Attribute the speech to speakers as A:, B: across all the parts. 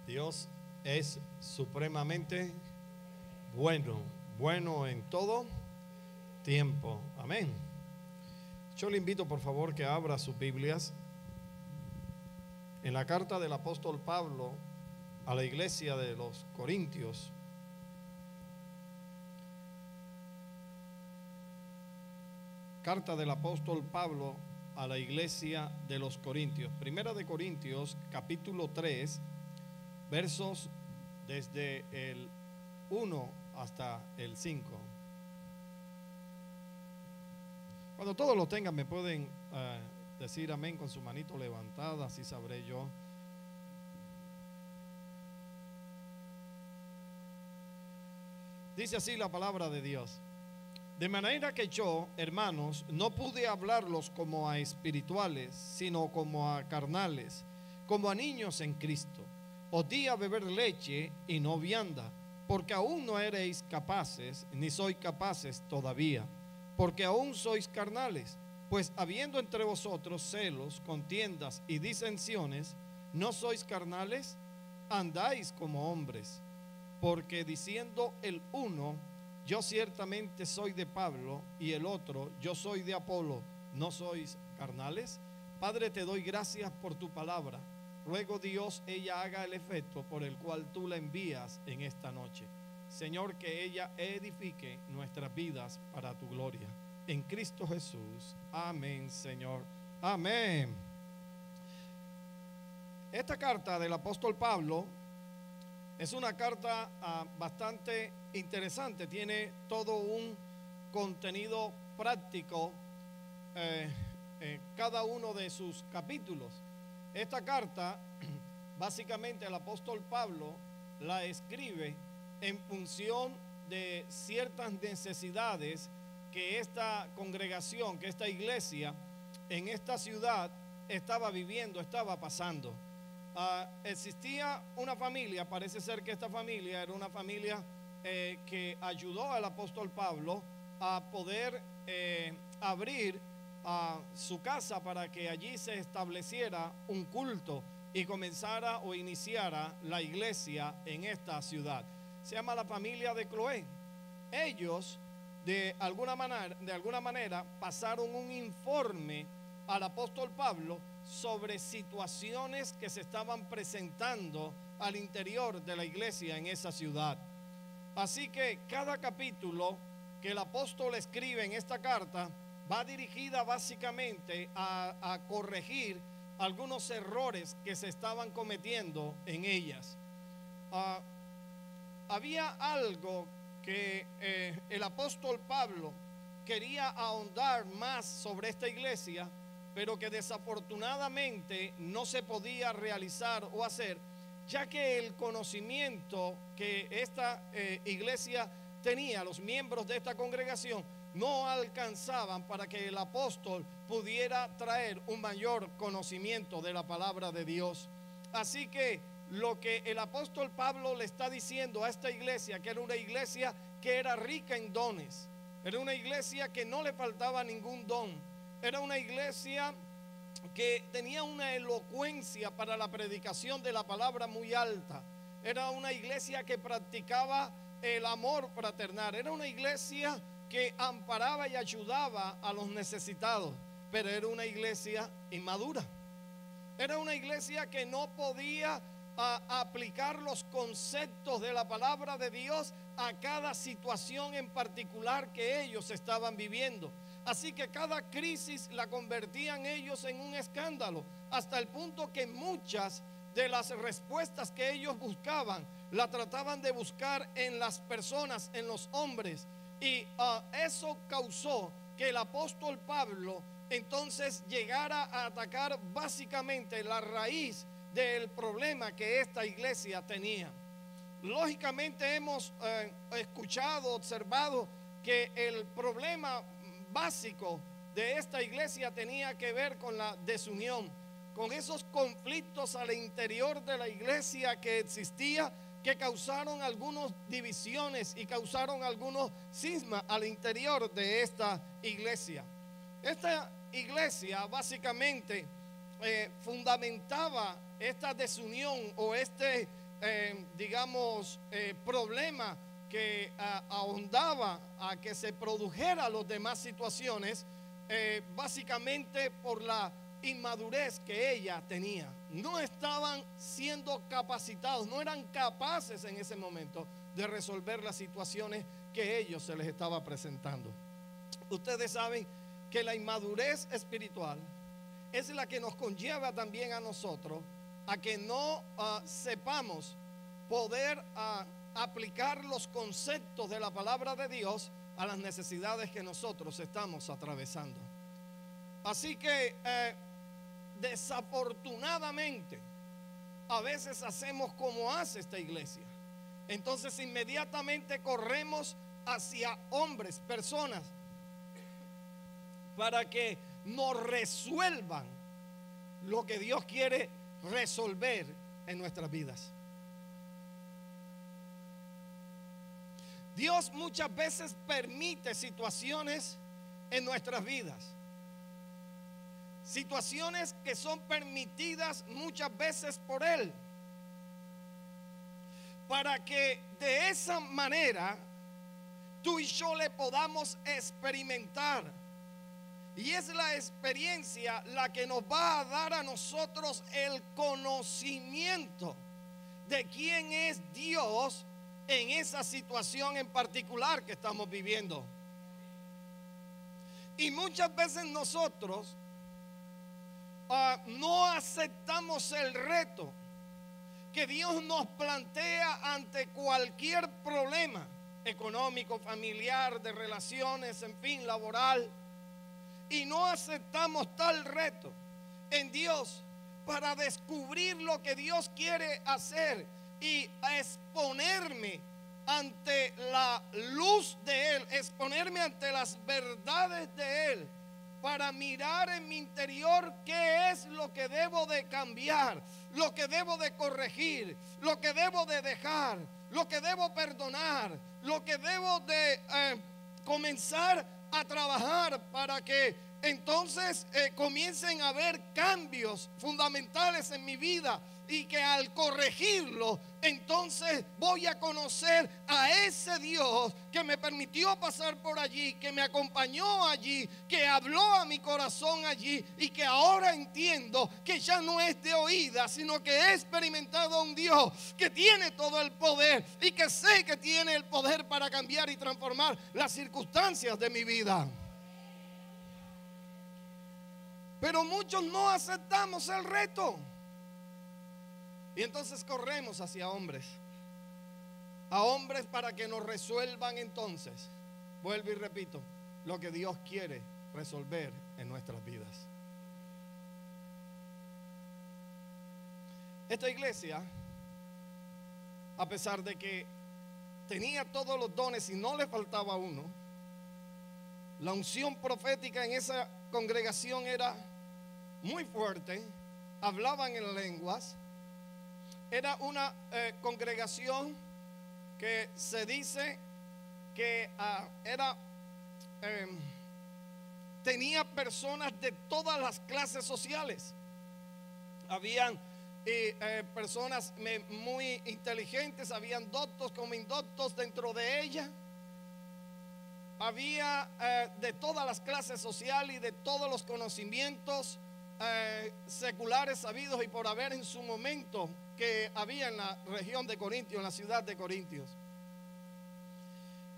A: Dios es supremamente bueno en todo tiempo. Amén. Yo le invito por favor que abra sus Biblias en la carta del apóstol Pablo a la iglesia de los Corintios. Carta del apóstol Pablo a la iglesia de los Corintios. Primera de Corintios, capítulo 3, versos desde el 1 hasta el 5. Cuando todos lo tengan, me pueden decir amén con su manito levantada, así sabré yo. Dice así la palabra de Dios. De manera que yo, hermanos, no pude hablarlos como a espirituales, sino como a carnales, como a niños en Cristo. Os di a beber leche y no vianda, porque aún no eréis capaces, ni sois capaces todavía, porque aún sois carnales. Pues habiendo entre vosotros celos, contiendas y disensiones, ¿no sois carnales? Andáis como hombres. Porque diciendo el uno, yo ciertamente soy de Pablo, y el otro, yo soy de Apolo, ¿no sois carnales? Padre, te doy gracias por tu palabra. Ruego, Dios, ella haga el efecto por el cual tú la envías en esta noche. Señor, que ella edifique nuestras vidas para tu gloria. En Cristo Jesús. Amén, Señor. Amén. Esta carta del apóstol Pablo es una carta bastante interesante. Tiene todo un contenido práctico cada uno de sus capítulos. Esta carta, básicamente el apóstol Pablo la escribe en función de ciertas necesidades que esta congregación, que esta iglesia en esta ciudad estaba viviendo, estaba pasando. Existía una familia, parece ser que esta familia era una familia que ayudó al apóstol Pablo a poder abrir su casa para que allí se estableciera un culto y comenzara o iniciara la iglesia en esta ciudad. Se llama la familia de Cloé. Ellos de alguna manera pasaron un informe al apóstol Pablo sobre situaciones que se estaban presentando al interior de la iglesia en esa ciudad. Así que cada capítulo que el apóstol escribe en esta carta va dirigida básicamente a corregir algunos errores que se estaban cometiendo en ellas. Había algo que el apóstol Pablo quería ahondar más sobre esta iglesia, pero que desafortunadamente no se podía realizar o hacer, ya que el conocimiento que esta iglesia tenía, los miembros de esta congregación, no alcanzaban para que el apóstol pudiera traer un mayor conocimiento de la palabra de Dios. Así que lo que el apóstol Pablo le está diciendo a esta iglesia, que era una iglesia que era rica en dones, era una iglesia que no le faltaba ningún don, era una iglesia que tenía una elocuencia para la predicación de la palabra muy alta, era una iglesia que practicaba el amor fraternal, era una iglesia que amparaba y ayudaba a los necesitados, pero era una iglesia inmadura, era una iglesia que no podía aplicar los conceptos de la palabra de Dios a cada situación en particular que ellos estaban viviendo. Así que cada crisis la convertían ellos en un escándalo, hasta el punto que muchas de las respuestas que ellos buscaban, la trataban de buscar en las personas, en los hombres. Y eso causó que el apóstol Pablo entonces llegara a atacar básicamente la raíz del problema que esta iglesia tenía. Lógicamente hemos escuchado, observado que el problema básico de esta iglesia tenía que ver con la desunión, con esos conflictos al interior de la iglesia que existía, que causaron algunas divisiones y causaron algunos cismas al interior de esta iglesia. Esta iglesia básicamente fundamentaba esta desunión o este problema que ahondaba a que se produjera las demás situaciones, básicamente por la inmadurez que ella tenía. No estaban siendo capacitados, no eran capaces en ese momento de resolver las situaciones que ellos se les estaba presentando. Ustedes saben que la inmadurez espiritual es la que nos conlleva también a nosotros a que no sepamos poder aplicar los conceptos de la palabra de Dios a las necesidades que nosotros estamos atravesando. Así que desafortunadamente a veces hacemos como hace esta iglesia. Entonces inmediatamente corremos hacia hombres, personas, para que nos resuelvan lo que Dios quiere resolver en nuestras vidas. Dios muchas veces permite situaciones en nuestras vidas, situaciones que son permitidas muchas veces por Él, para que de esa manera tú y yo le podamos experimentar. Y es la experiencia la que nos va a dar a nosotros el conocimiento de quién es Dios en esa situación en particular que estamos viviendo. Y muchas veces nosotros no aceptamos el reto que Dios nos plantea ante cualquier problema económico, familiar, de relaciones, en fin, laboral. Y no aceptamos tal reto en Dios para descubrir lo que Dios quiere hacer y exponerme ante la luz de Él, exponerme ante las verdades de Él, para mirar en mi interior qué es lo que debo de cambiar, lo que debo de corregir, lo que debo de dejar, lo que debo perdonar, lo que debo de comenzar a trabajar para que entonces comiencen a haber cambios fundamentales en mi vida, y que al corregirlo entonces voy a conocer a ese Dios que me permitió pasar por allí, que me acompañó allí, que habló a mi corazón allí, y que ahora entiendo que ya no es de oídas, sino que he experimentado a un Dios que tiene todo el poder y que sé que tiene el poder para cambiar y transformar las circunstancias de mi vida. Pero muchos no aceptamos el reto. Y entonces corremos hacia hombres, a hombres para que nos resuelvan entonces, vuelvo y repito, lo que Dios quiere resolver en nuestras vidas. Esta iglesia, a pesar de que tenía todos los dones y no le faltaba uno, la unción profética en esa congregación era muy fuerte, hablaban en lenguas. Era una congregación que se dice que tenía personas de todas las clases sociales. Habían personas muy inteligentes, habían doctos como indoctos dentro de ella. Había de todas las clases sociales y de todos los conocimientos seculares sabidos y por haber en su momento que había en la región de Corintios, en la ciudad de Corintios.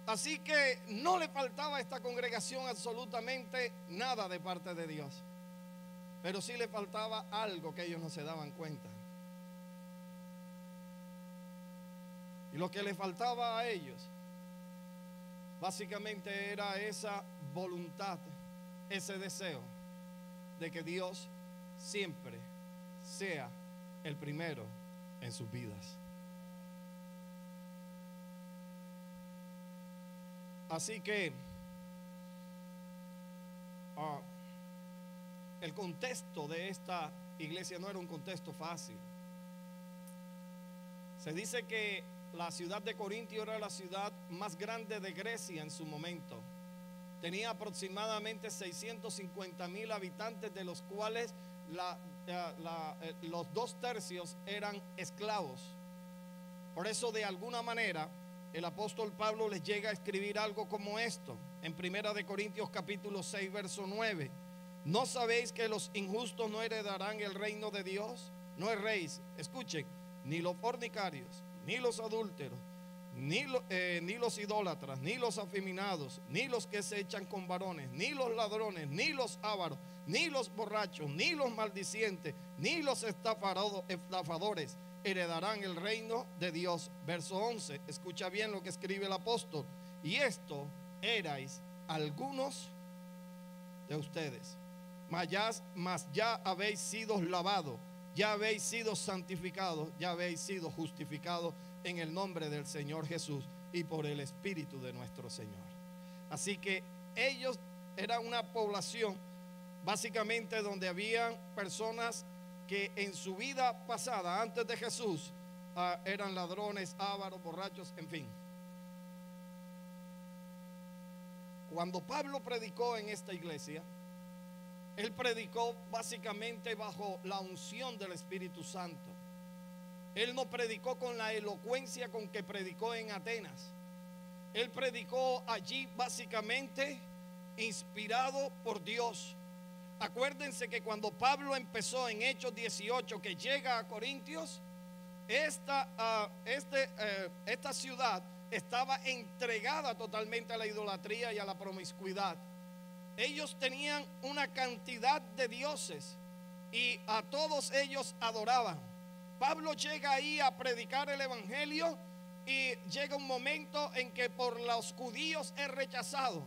A: Así que no le faltaba a esta congregación absolutamente nada de parte de Dios, pero sí le faltaba algo que ellos no se daban cuenta. Y lo que le faltaba a ellos básicamente era esa voluntad, ese deseo de que Dios siempre sea el primero en sus vidas. Así que el contexto de esta iglesia no era un contexto fácil. Se dice que la ciudad de Corintio era la ciudad más grande de Grecia en su momento. Tenía aproximadamente 650,000 habitantes, de los cuales los 2/3 eran esclavos. Por eso, de alguna manera, el apóstol Pablo les llega a escribir algo como esto en 1 de Corintios capítulo 6 verso 9. ¿No sabéis que los injustos no heredarán el reino de Dios? No erréis, escuchen, ni los fornicarios, ni los adúlteros, ni los idólatras, ni los afeminados, ni los que se echan con varones, ni los ladrones, ni los ávaros, ni los borrachos, ni los maldicientes, ni los estafadores heredarán el reino de Dios. Verso 11, escucha bien lo que escribe el apóstol. Y esto erais algunos de ustedes, mas ya habéis sido lavados, ya habéis sido santificados, ya habéis sido justificados en el nombre del Señor Jesús y por el Espíritu de nuestro Señor. Así que ellos eran una población básicamente donde habían personas que en su vida pasada, antes de Jesús, eran ladrones, ávaros, borrachos, en fin. Cuando Pablo predicó en esta iglesia, él predicó básicamente bajo la unción del Espíritu Santo. Él no predicó con la elocuencia con que predicó en Atenas. Él predicó allí básicamente inspirado por Dios. Acuérdense que cuando Pablo empezó en Hechos 18, que llega a Corintios, esta ciudad estaba entregada totalmente a la idolatría y a la promiscuidad. Ellos tenían una cantidad de dioses y a todos ellos adoraban. Pablo llega ahí a predicar el evangelio y llega un momento en que por los judíos es rechazado.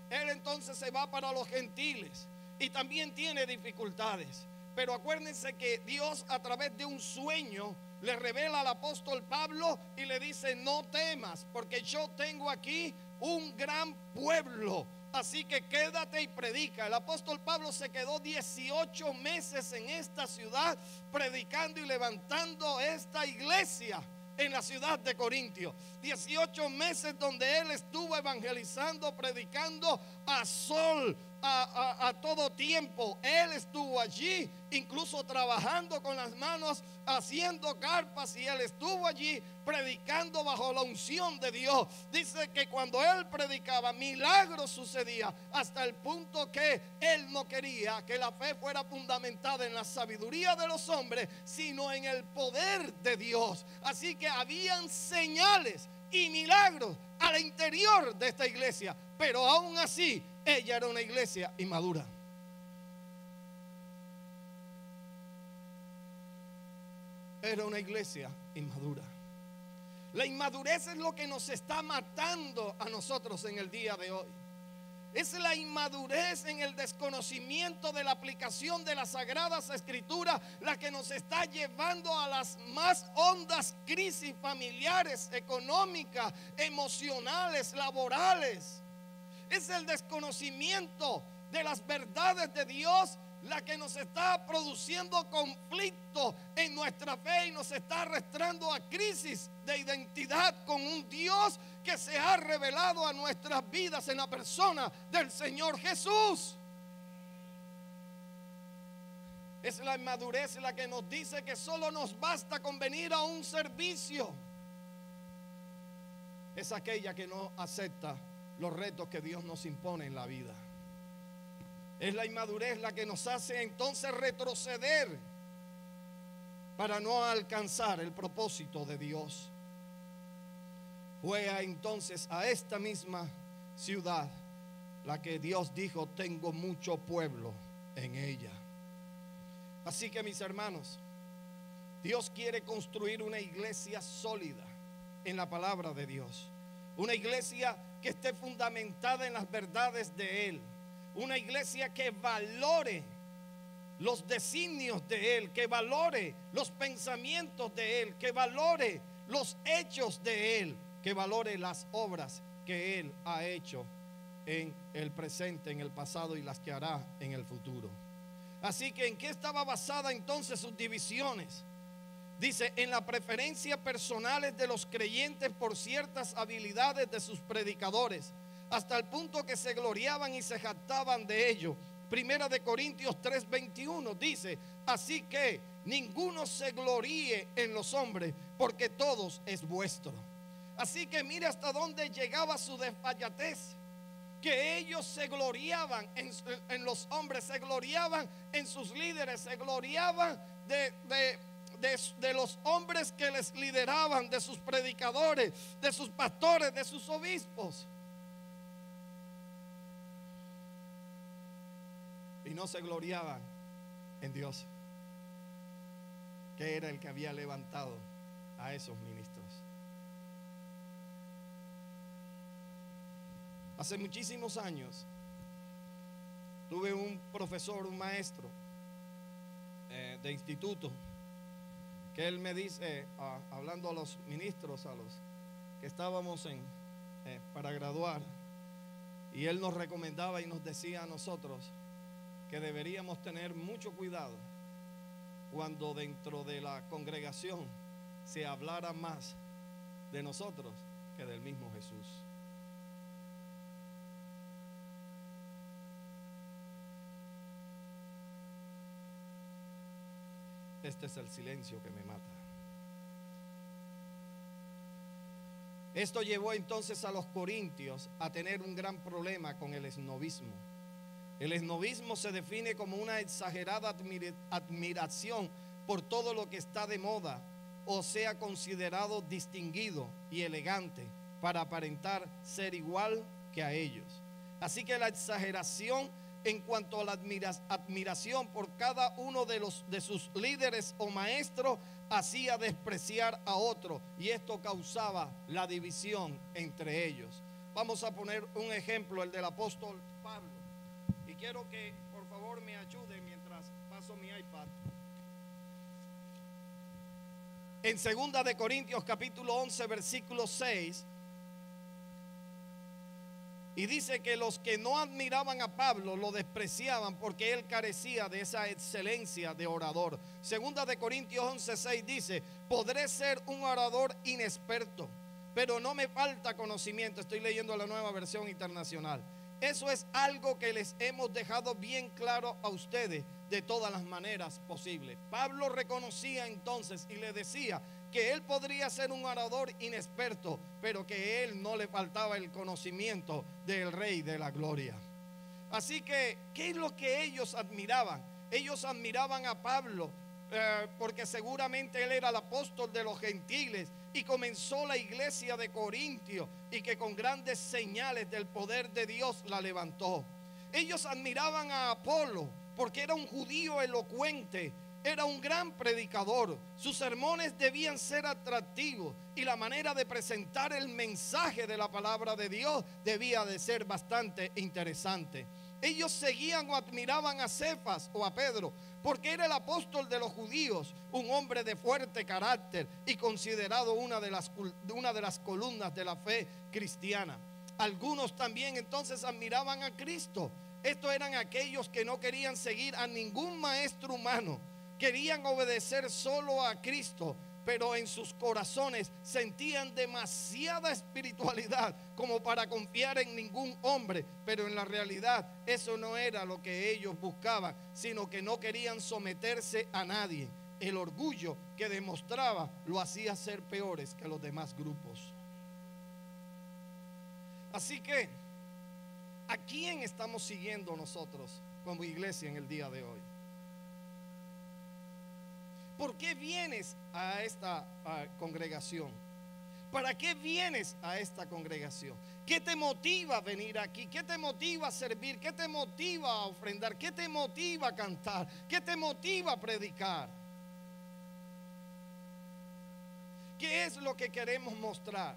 A: Él entonces se va para los gentiles y también tiene dificultades. Pero acuérdense que Dios, a través de un sueño, le revela al apóstol Pablo y le dice: no temas, porque yo tengo aquí un gran pueblo, así que quédate y predica. El apóstol Pablo se quedó 18 meses en esta ciudad predicando y levantando esta iglesia en la ciudad de Corintio. 18 meses donde él estuvo evangelizando, predicando a sol, a todo tiempo. Él estuvo allí, incluso trabajando con las manos, haciendo carpas, y él estuvo allí predicando bajo la unción de Dios. Dice que cuando él predicaba, milagros sucedían, hasta el punto que él no quería que la fe fuera fundamentada en la sabiduría de los hombres, sino en el poder de Dios. Así que habían señales y milagros al interior de esta iglesia, pero aún así ella era una iglesia inmadura. Era una iglesia inmadura. La inmadurez es lo que nos está matando a nosotros en el día de hoy. Es la inmadurez en el desconocimiento de la aplicación de las Sagradas Escrituras la que nos está llevando a las más hondas crisis familiares, económicas, emocionales, laborales. Es el desconocimiento de las verdades de Dios la que nos está produciendo conflicto en nuestra fe y nos está arrastrando a crisis de identidad con un Dios que se ha revelado a nuestras vidas en la persona del Señor Jesús. Es la inmadurez la que nos dice que solo nos basta con venir a un servicio. Es aquella que no acepta los retos que Dios nos impone en la vida. Es la inmadurez la que nos hace entonces retroceder para no alcanzar el propósito de Dios. Fue entonces a esta misma ciudad la que Dios dijo: tengo mucho pueblo en ella. Así que, mis hermanos, Dios quiere construir una iglesia sólida en la palabra de Dios. Una iglesia que esté fundamentada en las verdades de Él. Una iglesia que valore los designios de Él, que valore los pensamientos de Él, que valore los hechos de Él, que valore las obras que Él ha hecho en el presente, en el pasado y las que hará en el futuro. Así que, ¿en qué estaba basada entonces sus divisiones? Dice: en la preferencia personales de los creyentes por ciertas habilidades de sus predicadores, hasta el punto que se gloriaban y se jactaban de ello. Primera de Corintios 3:21 dice: así que ninguno se gloríe en los hombres, porque todos es vuestro. Así que mire hasta dónde llegaba su desfallatez, que ellos se gloriaban en los hombres, se gloriaban en sus líderes, se gloriaban de los hombres que les lideraban, de sus predicadores, de sus pastores, de sus obispos. Y no se gloriaban en Dios, que era el que había levantado a esos ministros. Hace muchísimos años tuve un profesor, un maestro de instituto, que él me dice, hablando a los ministros, a los que estábamos para graduar, y él nos recomendaba y nos decía a nosotros que deberíamos tener mucho cuidado cuando dentro de la congregación se hablara más de nosotros que del mismo Jesús. Este es el silencio que me mata. Esto llevó entonces a los corintios a tener un gran problema con el esnovismo. El esnovismo se define como una exagerada admiración por todo lo que está de moda o sea considerado distinguido y elegante para aparentar ser igual que a ellos. Así que la exageración en cuanto a la admiración por cada uno de sus líderes o maestros hacía despreciar a otro, y esto causaba la división entre ellos. Vamos a poner un ejemplo, el del apóstol Pablo, y quiero que por favor me ayude mientras paso mi iPad. En 2 de Corintios capítulo 11 versículo 6, y dice que los que no admiraban a Pablo lo despreciaban porque él carecía de esa excelencia de orador. 2 de Corintios 11:6 dice: podré ser un orador inexperto, pero no me falta conocimiento. Estoy leyendo la Nueva Versión Internacional. Eso es algo que les hemos dejado bien claro a ustedes de todas las maneras posibles. Pablo reconocía entonces y le decía que él podría ser un orador inexperto, pero que él no le faltaba el conocimiento del Rey de la Gloria. Así que, ¿qué es lo que ellos admiraban? Ellos admiraban a Pablo porque seguramente él era el apóstol de los gentiles y comenzó la iglesia de Corintio, y que con grandes señales del poder de Dios la levantó. Ellos admiraban a Apolo porque era un judío elocuente, era un gran predicador. Sus sermones debían ser atractivos y la manera de presentar el mensaje de la palabra de Dios debía de ser bastante interesante. Ellos seguían o admiraban a Cefas o a Pedro porque era el apóstol de los judíos, un hombre de fuerte carácter y considerado una de las columnas de la fe cristiana. Algunos también entonces admiraban a Cristo. Estos eran aquellos que no querían seguir a ningún maestro humano, querían obedecer solo a Cristo, pero en sus corazones sentían demasiada espiritualidad como para confiar en ningún hombre. Pero en la realidad eso no era lo que ellos buscaban, sino que no querían someterse a nadie. El orgullo que demostraba lo hacía ser peores que los demás grupos. Así que, ¿a quién estamos siguiendo nosotros como iglesia en el día de hoy? ¿Por qué vienes a esta congregación? ¿Para qué vienes a esta congregación? ¿Qué te motiva a venir aquí? ¿Qué te motiva a servir? ¿Qué te motiva a ofrendar? ¿Qué te motiva a cantar? ¿Qué te motiva a predicar? ¿Qué es lo que queremos mostrar?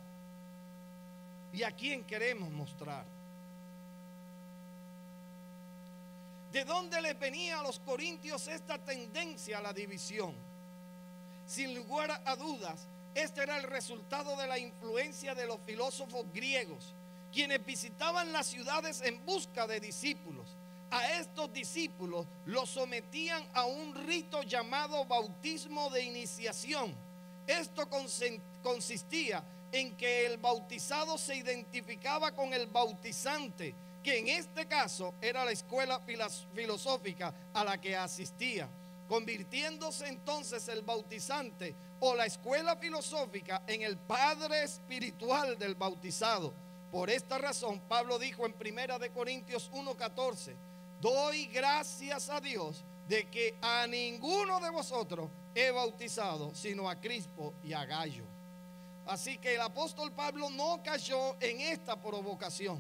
A: ¿Y a quién queremos mostrar? ¿De dónde les venía a los corintios esta tendencia a la división? Sin lugar a dudas, este era el resultado de la influencia de los filósofos griegos, quienes visitaban las ciudades en busca de discípulos. A estos discípulos los sometían a un rito llamado bautismo de iniciación. Esto consistía en que el bautizado se identificaba con el bautizante, que en este caso era la escuela filosófica a la que asistía, convirtiéndose entonces el bautizante o la escuela filosófica en el padre espiritual del bautizado. Por esta razón, Pablo dijo en 1 Corintios 1:14, doy gracias a Dios de que a ninguno de vosotros he bautizado, sino a Crispo y a Gayo. Así que el apóstol Pablo no cayó en esta provocación,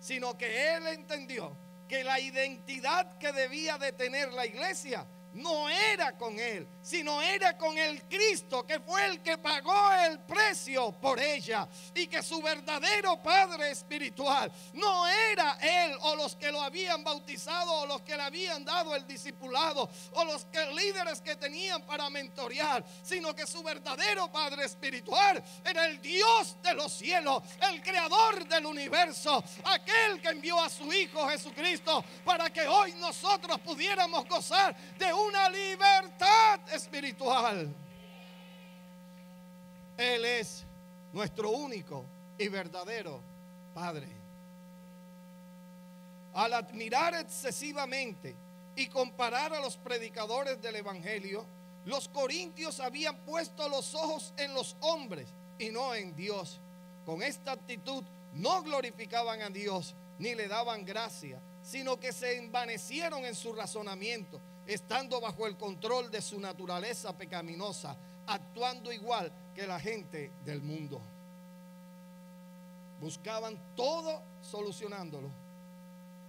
A: sino que él entendió que la identidad que debía de tener la iglesia no era con él, sino era con el Cristo, que fue el que pagó el precio por ella, y que su verdadero padre espiritual no era él o los que lo habían bautizado o los que le habían dado el discipulado o los líderes que tenían para mentorear, sino que su verdadero padre espiritual era el Dios de los cielos, el creador del universo, aquel que envió a su Hijo Jesucristo para que hoy nosotros pudiéramos gozar de una libertad espiritual. Él es nuestro único y verdadero Padre. Al admirar excesivamente y comparar a los predicadores del Evangelio, los corintios habían puesto los ojos en los hombres y no en Dios. Con esta actitud no glorificaban a Dios ni le daban gracia, sino que se envanecieron en su razonamiento, estando bajo el control de su naturaleza pecaminosa, actuando igual que la gente del mundo. Buscaban todo solucionándolo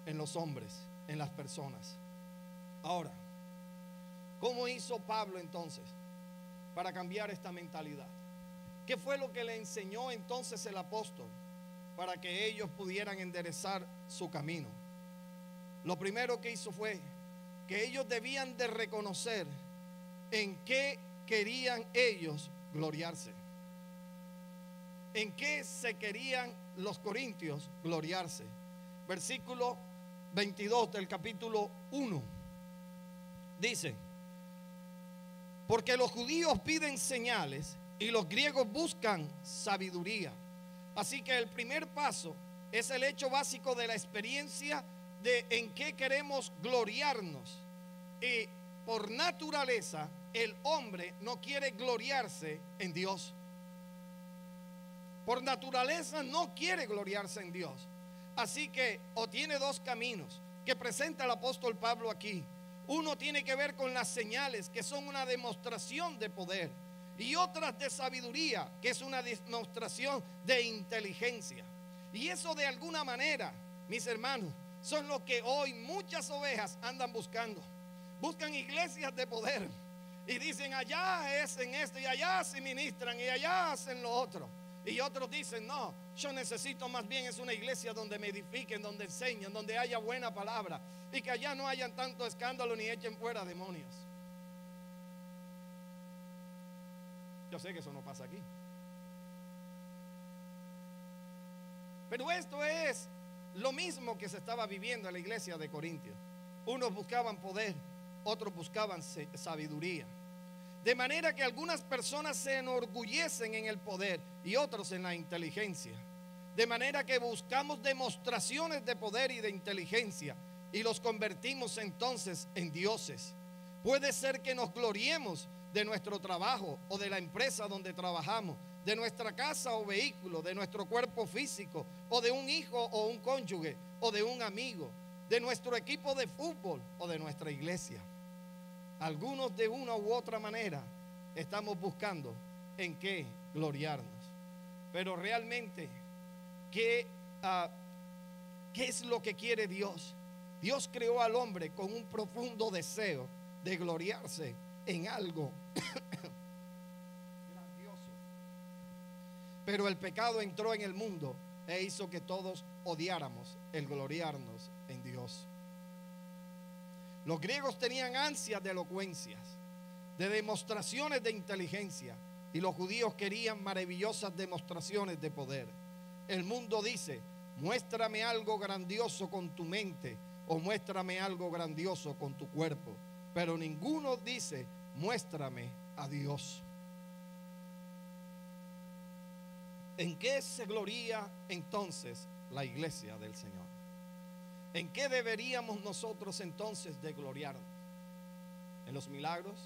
A: en los hombres, en las personas. Ahora, ¿cómo hizo Pablo entonces para cambiar esta mentalidad? ¿Qué fue lo que le enseñó entonces el apóstol para que ellos pudieran enderezar su camino? Lo primero que hizo fue que ellos debían de reconocer en qué querían ellos gloriarse. ¿En qué se querían los corintios gloriarse? Versículo 22 del capítulo 1 dice: porque los judíos piden señales y los griegos buscan sabiduría. Así que el primer paso es el hecho básico de la experiencia de en qué queremos gloriarnos. Y por naturaleza el hombre no quiere gloriarse en Dios. Por naturaleza no quiere gloriarse en Dios. Así que o tiene dos caminos que presenta el apóstol Pablo aquí. Uno tiene que ver con las señales, que son una demostración de poder, y otras de sabiduría, que es una demostración de inteligencia. Y eso de alguna manera, mis hermanos, son lo que hoy muchas ovejas andan buscando. Buscan iglesias de poder y dicen: allá es en esto y allá se ministran y allá hacen lo otro. Y otros dicen: no, yo necesito más bien es una iglesia donde me edifiquen, donde enseñen, donde haya buena palabra y que allá no hayan tanto escándalo ni echen fuera demonios. Yo sé que eso no pasa aquí, pero esto es lo mismo que se estaba viviendo en la iglesia de Corintios. Unos buscaban poder, otros buscaban sabiduría. De manera que algunas personas se enorgullecen en el poder y otros en la inteligencia. De manera que buscamos demostraciones de poder y de inteligencia y los convertimos entonces en dioses. Puede ser que nos gloriemos de nuestro trabajo o de la empresa donde trabajamos, de nuestra casa o vehículo, de nuestro cuerpo físico o de un hijo o un cónyuge o de un amigo, de nuestro equipo de fútbol o de nuestra iglesia. Algunos de una u otra manera estamos buscando en qué gloriarnos. Pero realmente, ¿qué es lo que quiere Dios? Dios creó al hombre con un profundo deseo de gloriarse en algo grandioso. Pero el pecado entró en el mundo e hizo que todos odiáramos el gloriarnos en Dios. Los griegos tenían ansias de elocuencias, de demostraciones de inteligencia, y los judíos querían maravillosas demostraciones de poder. El mundo dice: muéstrame algo grandioso con tu mente o muéstrame algo grandioso con tu cuerpo. Pero ninguno dice: muéstrame a Dios. ¿En qué se gloría entonces la iglesia del Señor? ¿En qué deberíamos nosotros entonces de gloriarnos? ¿En los milagros?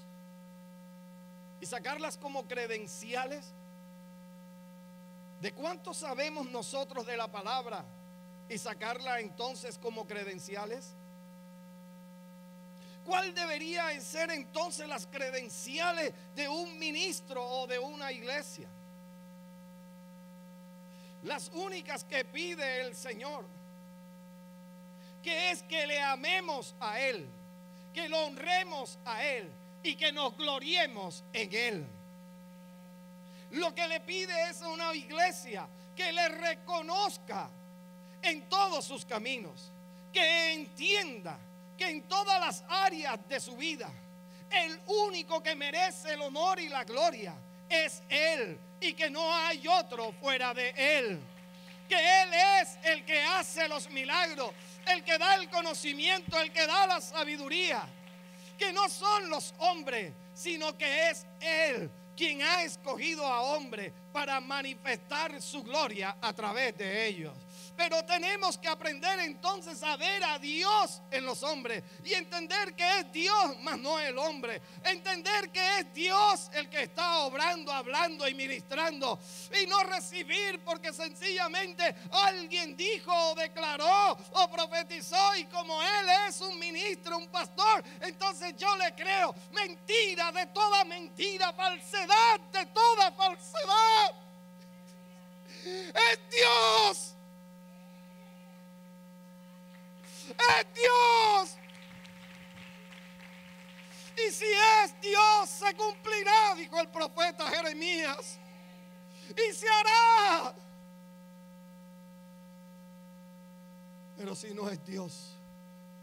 A: ¿Y sacarlas como credenciales? ¿De cuánto sabemos nosotros de la palabra y sacarla entonces como credenciales? ¿Cuál debería ser entonces las credenciales de un ministro o de una iglesia? Las únicas que pide el Señor, que es que le amemos a Él, que lo honremos a Él y que nos gloriemos en Él. Lo que le pide es a una iglesia que le reconozca en todos sus caminos, que entienda que en todas las áreas de su vida, el único que merece el honor y la gloria es Él, y que no hay otro fuera de Él. Que Él es el que hace los milagros, el que da el conocimiento, el que da la sabiduría. Que no son los hombres, sino que es Él quien ha escogido a hombres para manifestar su gloria a través de ellos. Pero tenemos que aprender entonces a ver a Dios en los hombres y entender que es Dios, más no el hombre. Entender que es Dios el que está obrando, hablando y ministrando, y no recibir porque sencillamente alguien dijo o declaró o profetizó, y como él es un ministro, un pastor, entonces yo le creo. Mentira de toda mentira, falsedad de toda falsedad. Es Dios. Es Dios. Y si es Dios, se cumplirá, dijo el profeta Jeremías, y se hará. Pero si no es Dios,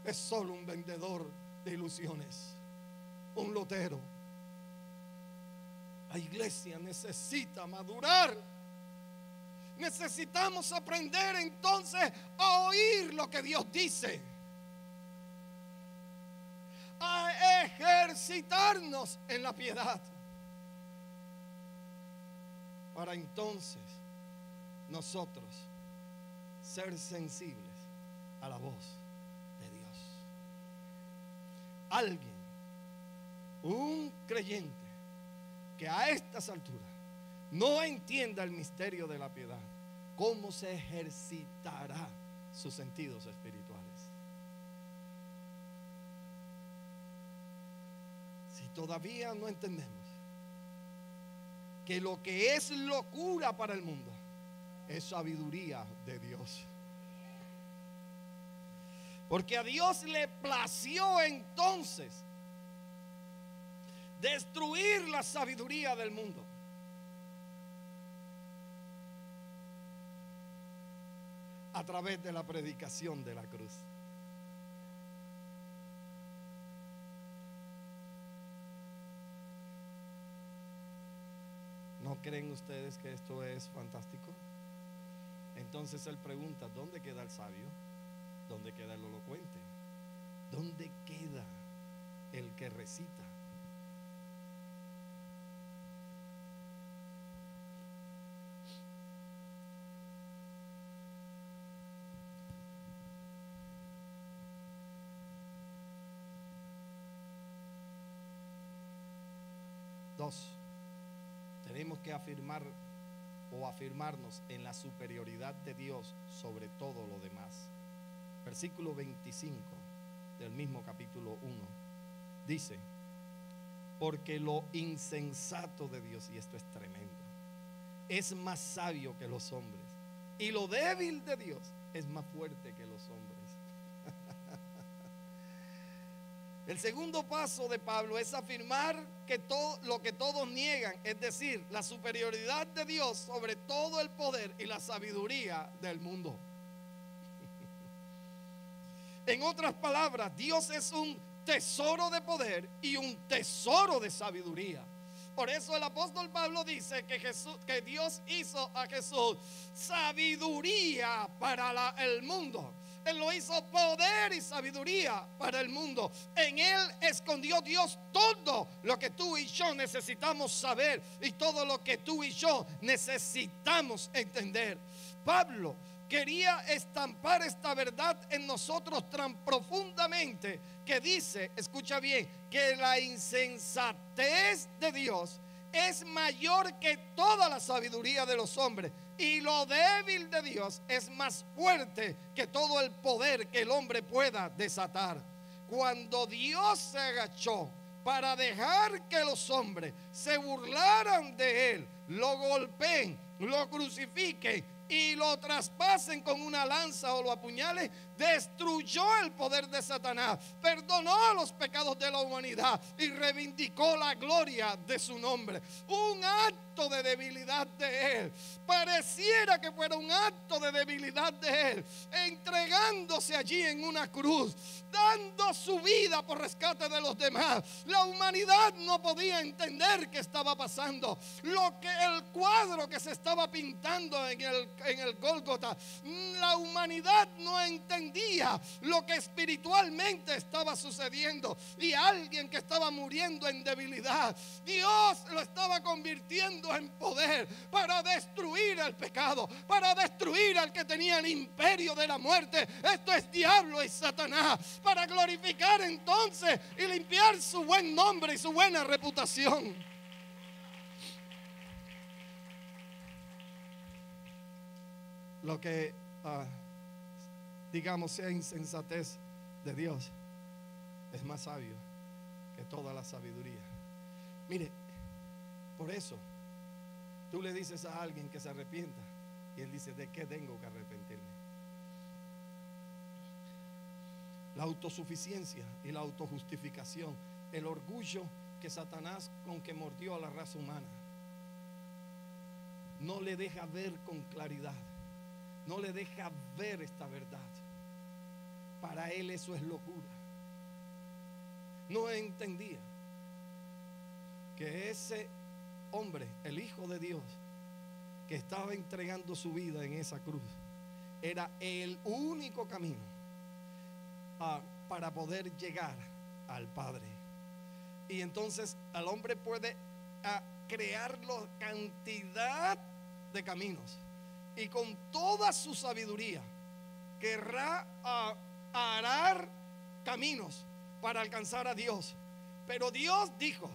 A: es solo un vendedor de ilusiones, un lotero. La iglesia necesita madurar. Necesitamos aprender entonces a oír lo que Dios dice, a ejercitarnos en la piedad, para entonces nosotros ser sensibles a la voz de Dios. Alguien, un creyente que a estas alturas no entienda el misterio de la piedad, ¿cómo se ejercitará sus sentidos espirituales? Si todavía no entendemos que lo que es locura para el mundo es sabiduría de Dios. Porque a Dios le plació entonces destruir la sabiduría del mundo. A través de la predicación de la cruz. ¿No creen ustedes que esto es fantástico? Entonces él pregunta, ¿dónde queda el sabio? ¿Dónde queda el elocuente? ¿Dónde queda el que recita? Dos, tenemos que afirmar o afirmarnos en la superioridad de Dios sobre todo lo demás. Versículo 25 del mismo capítulo 1 dice: porque lo insensato de Dios, y esto es tremendo, es más sabio que los hombres, y lo débil de Dios es más fuerte que los hombres. El segundo paso de Pablo es afirmar que todo lo que todos niegan, es decir, la superioridad de Dios sobre todo el poder y la sabiduría del mundo. En otras palabras, Dios es un tesoro de poder y un tesoro de sabiduría. Por eso el apóstol Pablo dice que Dios hizo a Jesús sabiduría para el mundo. Él lo hizo poder y sabiduría para el mundo. En Él escondió Dios todo lo que tú y yo necesitamos saber y todo lo que tú y yo necesitamos entender. Pablo quería estampar esta verdad en nosotros tan profundamente que dice, escucha bien, que la insensatez de Dios es mayor que toda la sabiduría de los hombres, y lo débil de Dios es más fuerte que todo el poder que el hombre pueda desatar. Cuando Dios se agachó para dejar que los hombres se burlaran de él, lo golpeen, lo crucifiquen y lo traspasen con una lanza o lo apuñalen, destruyó el poder de Satanás, perdonó los pecados de la humanidad y reivindicó la gloria de su nombre. Un acto de debilidad de él, pareciera que fuera un acto de debilidad de él, entregándose allí en una cruz, dando su vida por rescate de los demás. La humanidad no podía entender qué estaba pasando, el cuadro que se estaba pintando en el Gólgota. La humanidad no entendía lo que espiritualmente estaba sucediendo, y alguien que estaba muriendo en debilidad, Dios lo estaba convirtiendo en poder para destruir el pecado, para destruir al que tenía el imperio de la muerte. Esto es diablo y Satanás, para glorificar entonces y limpiar su buen nombre y su buena reputación. Lo que digamos sea insensatez de Dios es más sabio que toda la sabiduría. Mire, por eso tú le dices a alguien que se arrepienta y él dice, ¿de qué tengo que arrepentirme? La autosuficiencia y la autojustificación, el orgullo que Satanás con que mordió a la raza humana, no le deja ver con claridad, no le deja ver esta verdad. Para él eso es locura. No entendía que ese hombre, el Hijo de Dios, que estaba entregando su vida en esa cruz, era el único camino para poder llegar al Padre. Y entonces el hombre puede crear la cantidad de caminos, y con toda su sabiduría querrá arar caminos para alcanzar a Dios. Pero Dios dijo,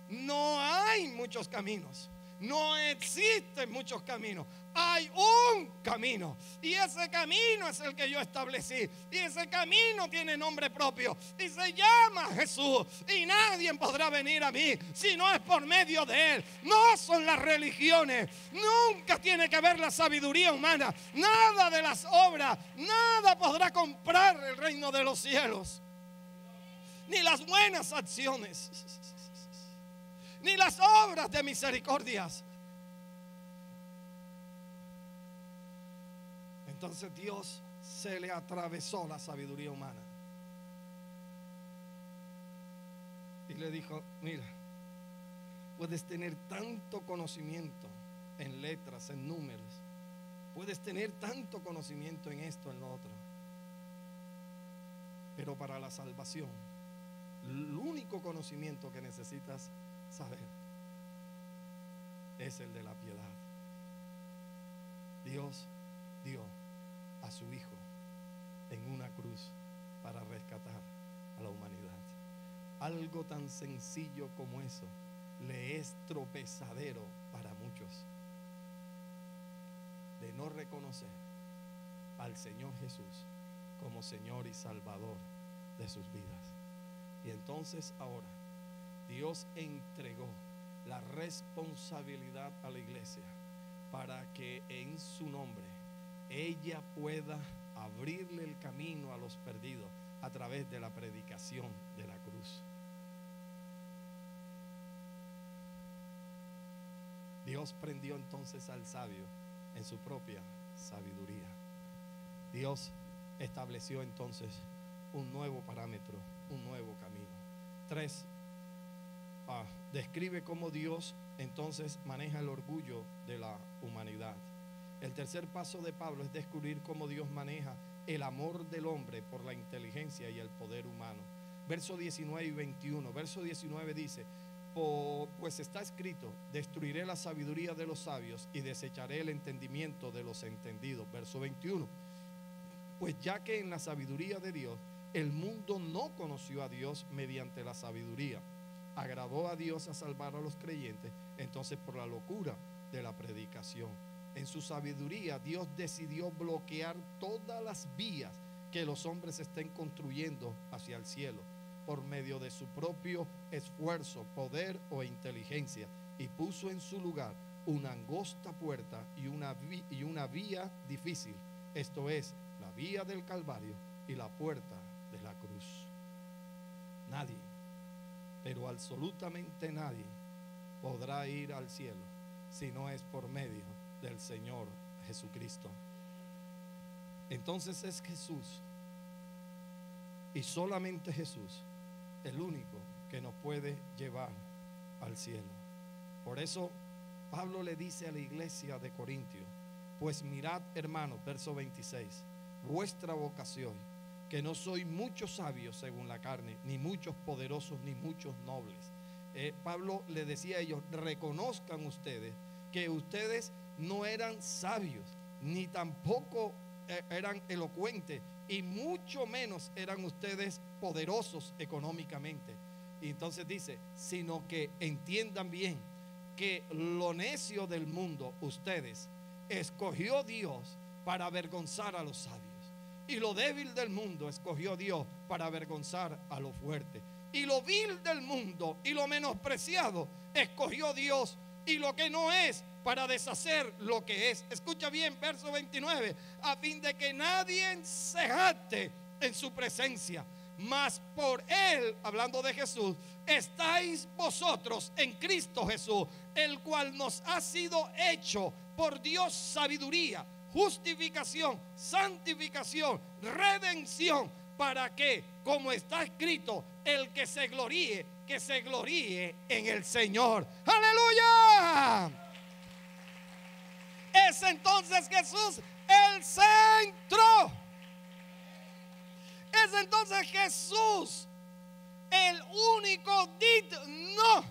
A: no hay muchos caminos, no existen muchos caminos, hay un camino, y ese camino es el que yo establecí, y ese camino tiene nombre propio y se llama Jesús, y nadie podrá venir a mí si no es por medio de él. No son las religiones, nunca tiene que ver la sabiduría humana, nada de las obras, nada podrá comprar el reino de los cielos, ni las buenas acciones, ni las obras de misericordias. Entonces Dios se le atravesó la sabiduría humana y le dijo, mira, puedes tener tanto conocimiento en letras, en números, puedes tener tanto conocimiento en esto, en lo otro, pero para la salvación, el único conocimiento que necesitas saber es el de la piedad. Dios dio a su Hijo en una cruz para rescatar a la humanidad. Algo tan sencillo como eso le es tropezadero para muchos, de no reconocer al Señor Jesús como Señor y Salvador de sus vidas. Y entonces ahora Dios entregó la responsabilidad a la iglesia para que en su nombre ella pueda abrirle el camino a los perdidos a través de la predicación de la cruz. Dios prendió entonces al sabio en su propia sabiduría. Dios estableció entonces un nuevo parámetro, un nuevo camino. 3. Describe cómo Dios entonces maneja el orgullo de la humanidad. El tercer paso de Pablo es descubrir cómo Dios maneja el amor del hombre por la inteligencia y el poder humano. Verso 19 y 21. Verso 19 dice: Pues está escrito: destruiré la sabiduría de los sabios y desecharé el entendimiento de los entendidos. Verso 21. Pues ya que en la sabiduría de Dios el mundo no conoció a Dios mediante la sabiduría, agradó a Dios a salvar a los creyentes entonces por la locura de la predicación. En su sabiduría Dios decidió bloquear todas las vías que los hombres estén construyendo hacia el cielo por medio de su propio esfuerzo, poder o inteligencia, y puso en su lugar una angosta puerta y una vía difícil, esto es, la vía del Calvario y la puerta de la cruz. Nadie, pero absolutamente nadie, podrá ir al cielo si no es por medio del Señor Jesucristo. Entonces es Jesús, y solamente Jesús, el único que nos puede llevar al cielo. Por eso Pablo le dice a la iglesia de Corintios: pues mirad, hermanos, verso 26, vuestra vocación, que no sois muchos sabios según la carne, ni muchos poderosos, ni muchos nobles. Pablo le decía a ellos: reconozcan ustedes que ustedes no eran sabios, ni tampoco eran elocuentes, y mucho menos eran ustedes poderosos económicamente. Y entonces dice: sino que entiendan bien que lo necio del mundo, ustedes, escogió Dios para avergonzar a los sabios, y lo débil del mundo escogió Dios para avergonzar a lo fuerte, y lo vil del mundo y lo menospreciado escogió Dios, y lo que no es, para deshacer lo que es. Escucha bien, verso 29: a fin de que nadie se jacte en su presencia, mas por él, hablando de Jesús, estáis vosotros en Cristo Jesús, el cual nos ha sido hecho por Dios sabiduría, justificación, santificación, redención, para que, como está escrito, el que se gloríe en el Señor. ¡Aleluya! Es entonces Jesús el centro. Es entonces Jesús el único digno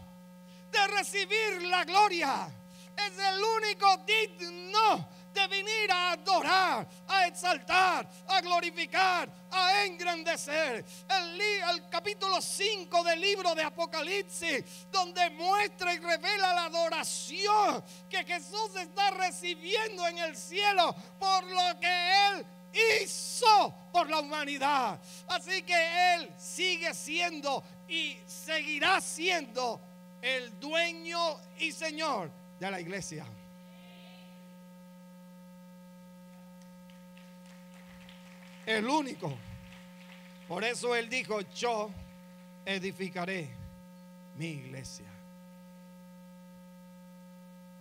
A: de recibir la gloria. Es el único digno de venir a adorar, a exaltar, a glorificar, a engrandecer. El capítulo 5 del libro de Apocalipsis, donde muestra y revela la adoración que Jesús está recibiendo en el cielo por lo que Él hizo por la humanidad. Así que Él sigue siendo y seguirá siendo el dueño y Señor de la iglesia. El único. Por eso Él dijo: yo edificaré mi iglesia.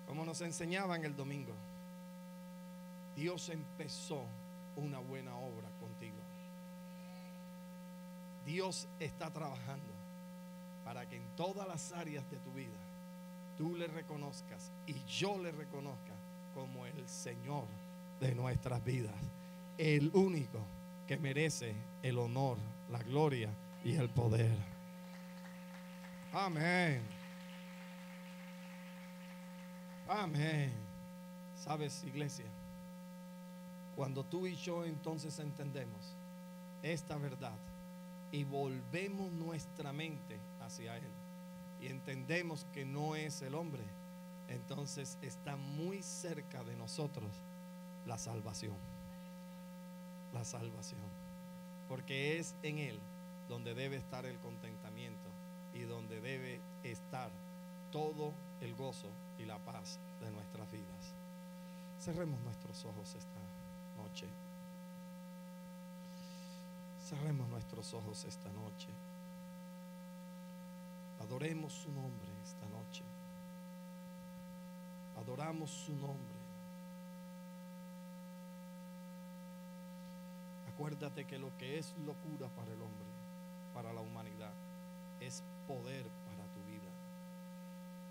A: Como nos enseñaban el domingo, Dios empezó una buena obra contigo. Dios está trabajando para que en todas las áreas de tu vida tú le reconozcas y yo le reconozca como el Señor de nuestras vidas, el único que merece el honor, la gloria y el poder. Amén. Amén. ¿Sabes, iglesia? Cuando tú y yo entonces entendemos esta verdad y volvemos nuestra mente hacia Él y entendemos que no es el hombre, entonces está muy cerca de nosotros la salvación. La salvación. Porque es en Él donde debe estar el contentamiento y donde debe estar todo el gozo y la paz de nuestras vidas. Cerremos nuestros ojos esta noche. Cerremos nuestros ojos esta noche. Adoremos su nombre esta noche. Adoramos su nombre. Acuérdate que lo que es locura para el hombre, para la humanidad, es poder para tu vida.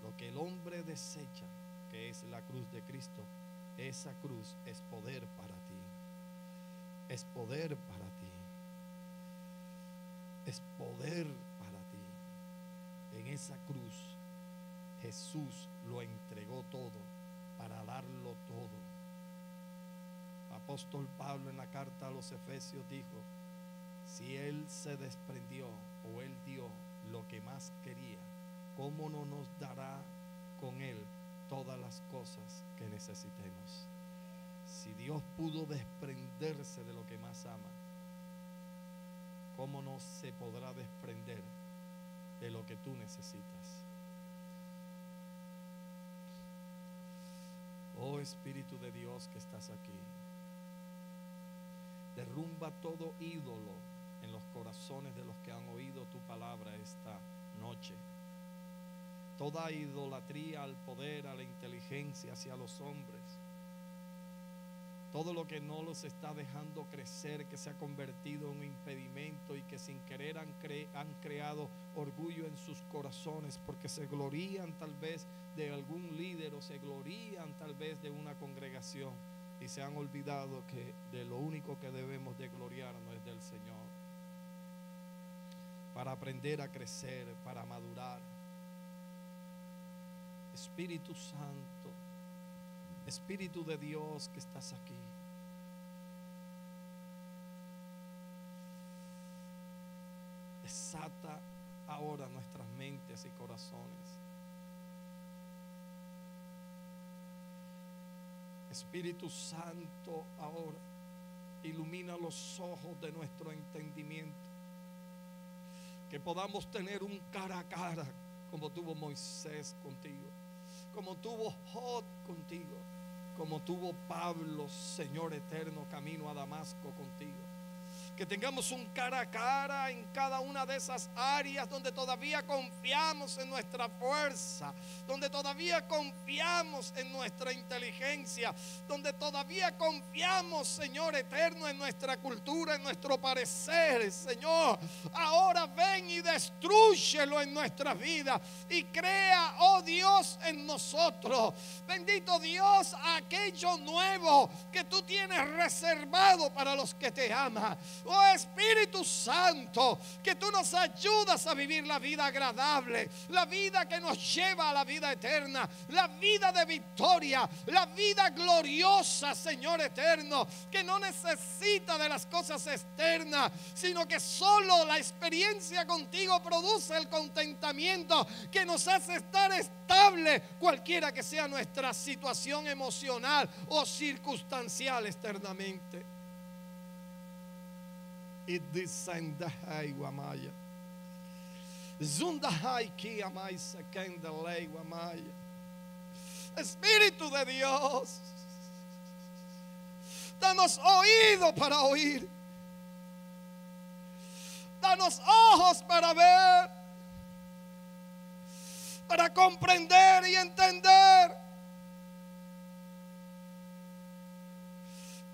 A: Lo que el hombre desecha, que es la cruz de Cristo, esa cruz es poder para ti. Es poder para ti. Es poder para ti. En esa cruz Jesús lo entregó todo para darlo todo. Apóstol Pablo en la carta a los Efesios dijo: si Él se desprendió o Él dio lo que más quería, ¿cómo no nos dará con Él todas las cosas que necesitemos? Si Dios pudo desprenderse de lo que más ama, ¿cómo no se podrá desprender de lo que tú necesitas? Oh Espíritu de Dios que estás aquí, derrumba todo ídolo en los corazones de los que han oído tu palabra esta noche. Toda idolatría al poder, a la inteligencia, hacia los hombres. Todo lo que no los está dejando crecer, que se ha convertido en un impedimento y que sin querer han creado orgullo en sus corazones, porque se glorían tal vez de algún líder o se glorían tal vez de una congregación, y se han olvidado que de lo único que debemos de gloriarnos es del Señor, para aprender a crecer, para madurar. Espíritu Santo, Espíritu de Dios que estás aquí, desata ahora nuestras mentes y corazones. Espíritu Santo, ahora ilumina los ojos de nuestro entendimiento, que podamos tener un cara a cara como tuvo Moisés contigo, como tuvo Job contigo, como tuvo Pablo, Señor eterno, camino a Damasco contigo. Que tengamos un cara a cara en cada una de esas áreas donde todavía confiamos en nuestra fuerza, donde todavía confiamos en nuestra inteligencia, donde todavía confiamos, Señor eterno, en nuestra cultura, en nuestro parecer. Señor, ahora ven y destrúyelo en nuestra vida y crea, oh Dios, en nosotros, bendito Dios, aquello nuevo que tú tienes reservado para los que te aman. Oh Espíritu Santo, que tú nos ayudas a vivir la vida agradable, la vida que nos lleva a la vida eterna, la vida de victoria, la vida gloriosa, Señor eterno, que no necesita de las cosas externas, sino que solo la experiencia contigo produce el contentamiento que nos hace estar estable, cualquiera que sea nuestra situación emocional o circunstancial externamente. Y descendai guamaya, zundahai ki amai sekendalei guamaya. Espíritu de Dios, danos oído para oír, danos ojos para ver, para comprender y entender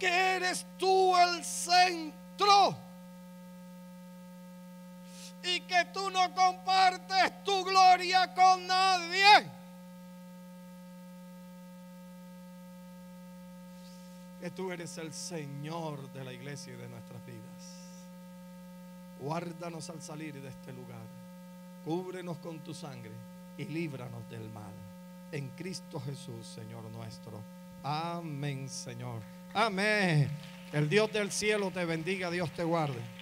A: que eres tú el centro y que tú no compartes tu gloria con nadie. Que tú eres el Señor de la iglesia y de nuestras vidas. Guárdanos al salir de este lugar. Cúbrenos con tu sangre y líbranos del mal. En Cristo Jesús, Señor nuestro. Amén, Señor. Amén. El Dios del cielo te bendiga, Dios te guarde.